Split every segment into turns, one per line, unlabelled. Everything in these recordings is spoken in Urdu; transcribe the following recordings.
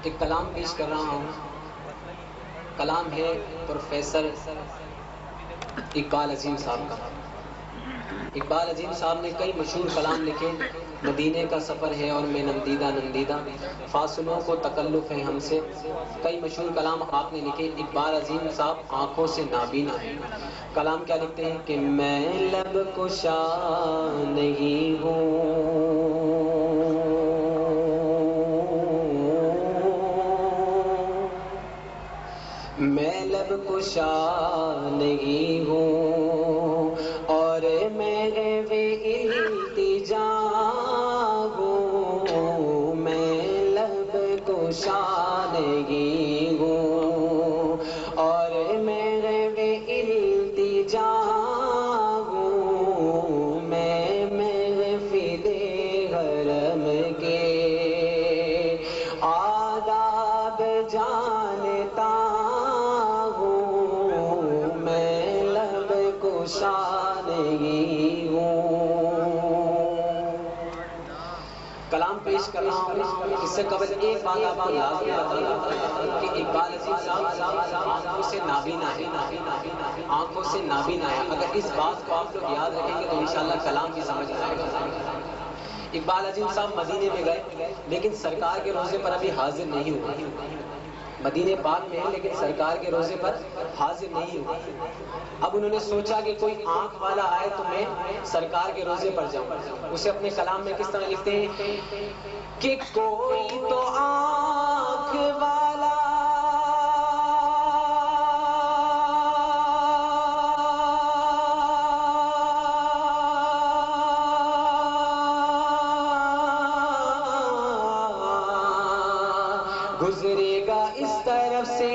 ایک کلام پیش کر رہا ہوں. کلام ہے پروفیسر اقبال عظیم صاحب کا. اقبال عظیم صاحب نے کئی مشہور کلام لکھے. مدینے کا سفر ہے اور میں نندیدہ نندیدہ، فاصلوں کو تکلف ہے ہم سے. کئی مشہور کلام آپ نے لکھے. اقبال عظیم صاحب آنکھوں سے نابینا ہیں. کلام کیا لکھتے ہیں کہ میں لب کشا نہیں ہوں، میں لب کشا نہیں ہوں، اور میں التجا ہوں. میں لب کشا نہیں ہوں، اور میں التجا ہوں. میں محفل حرم کے آداب جانتا ہوں. میں لب کشا نہیں ہوں. کلام پیش کر رہا ہوں. اس سے قبل ایک بات آپ کو لازمی بتانا کہ اقبال عظیم صاحب آنکھوں سے نابینا ہے. آنکھوں سے نابینا ہے. اگر اس بات کو آپ لوگ یاد رکھیں گے تو انشاءاللہ کلام بھی سمجھ آئے گا. اقبال عظیم صاحب مدینے میں گئے لیکن سرکار کے روزے پر ابھی حاضر نہیں ہوئے. مدینے پاک میں ہیں لیکن سرکار کے روزے پر حاضر نہیں ہوئے. اب انہوں نے سوچا کہ کوئی آنکھ والا آئے تو میں سرکار کے روزے پر جاؤں. اسے اپنے کلام میں کس طرح لکھتے ہیں کہ کوئی تو آنکھ والا گزرے گا اس طرف سے،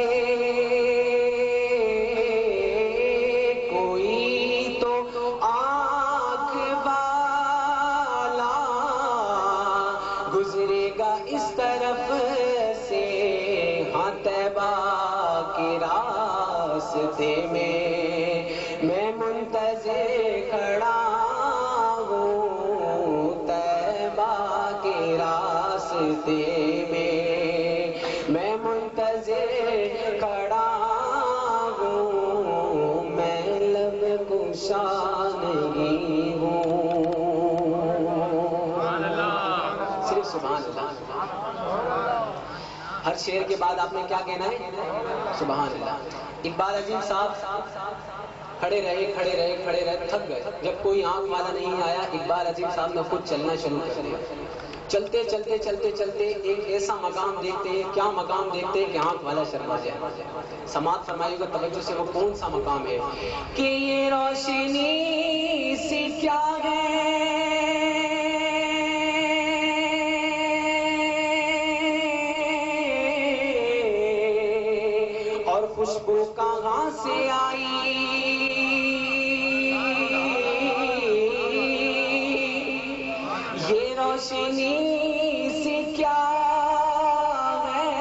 کوئی تو آنکھ والا گزرے گا اس طرف سے. ہاں طیبہ کے راستے میں منتظر کھڑا ہوں. طیبہ کے راستے میں منتظر کھڑا ہوں. میں لب کشا نہیں ہوں. صرف سبحان اللہ. ہر شعر کے بعد آپ نے کیا کہنا ہے؟ سبحان اللہ. اقبال عظیم صاحب کھڑے رہے تھک گئے. جب کوئی آنکھ والا نہیں آیا اقبال عظیم صاحب نے خود چلنا شروع کر دیا. چلتے ایک ایسا مقام دیکھتے ہیں. کیا مقام دیکھتے ہیں کہ آنکھ والا شرما جائے. سماعت فرمائیے گا توجہ سے. وہ کون سا مقام ہے کہ یہ روشنی سی کیا ہے اور خوشبو کہاں سے آئی. یہ روشنی سے کیا ہے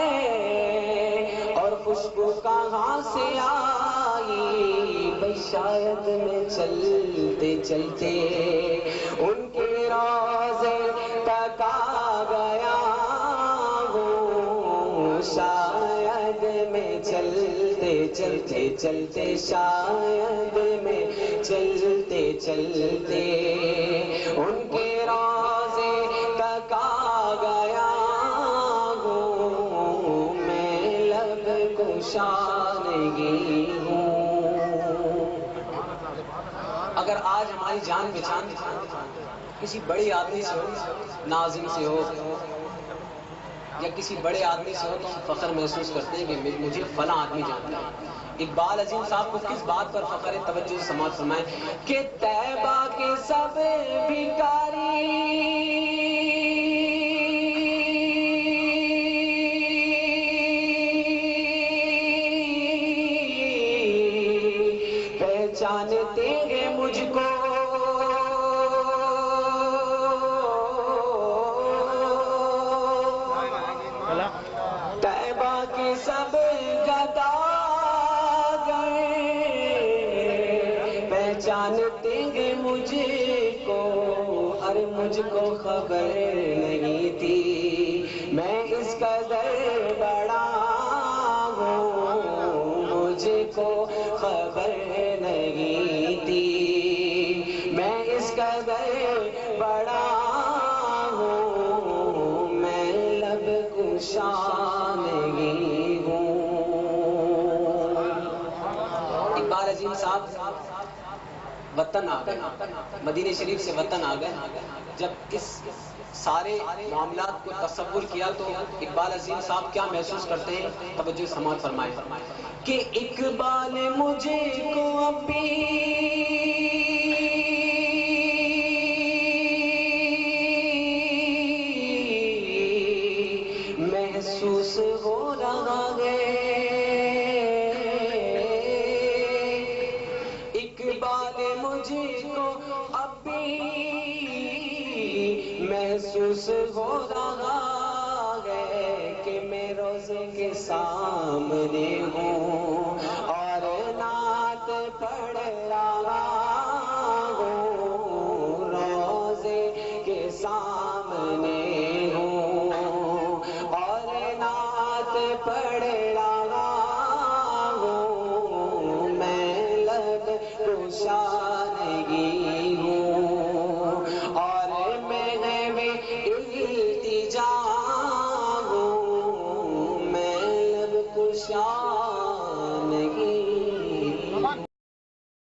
اور خوشبو کہاں سے آئی. بھئی شاید میں چلتے چلتے ان کے روضے تک آ گیا ہوں. شاید میں چلتے شاید میں چلتے ان کے روضے تک آ گیا ہوں. میں لب کشا نہیں ہوں. اگر آج ہماری جان پہچان کسی بڑے آدمی سے ہو، ناظم سے ہو یا کسی بڑے آدمی سے ہو تو ہم فخر محسوس کرتے ہیں کہ مجھے فلاں آدمی جانتا ہے. اقبال عظیم صاحب کو کس بات پر فخر ہے؟ توجہ سے سماعت فرمائیں کہ طیبہ کے سب بھکاری پہچانتے ہیں مجھ کو. طیبہ کے سب گدا پہچانتے ہیں مجھ کو. ارے مجھ کو خبر نہیں تھی میں اس قدر شان ہی ہوں۔ اقبال عظیم صاحب وطن آ گئے، مدینہ شریف سے وطن آ گئے۔ جب اس سارے معاملات کو تصور کیا تو اقبال عظیم صاحب کیا محسوس کرتے ہیں؟ توجہ سماعت فرمائیں کہ اقبال مجھے کو ابھی محسوس ہو رہا ہے، اقبال مجھے کو ابھی محسوس ہو رہا ہے کہ میں روزے کے سامنے ہوں اور نعت پڑھ رہا ہوں، روزے کے سامنے ہوں اور نعت پڑھ رہا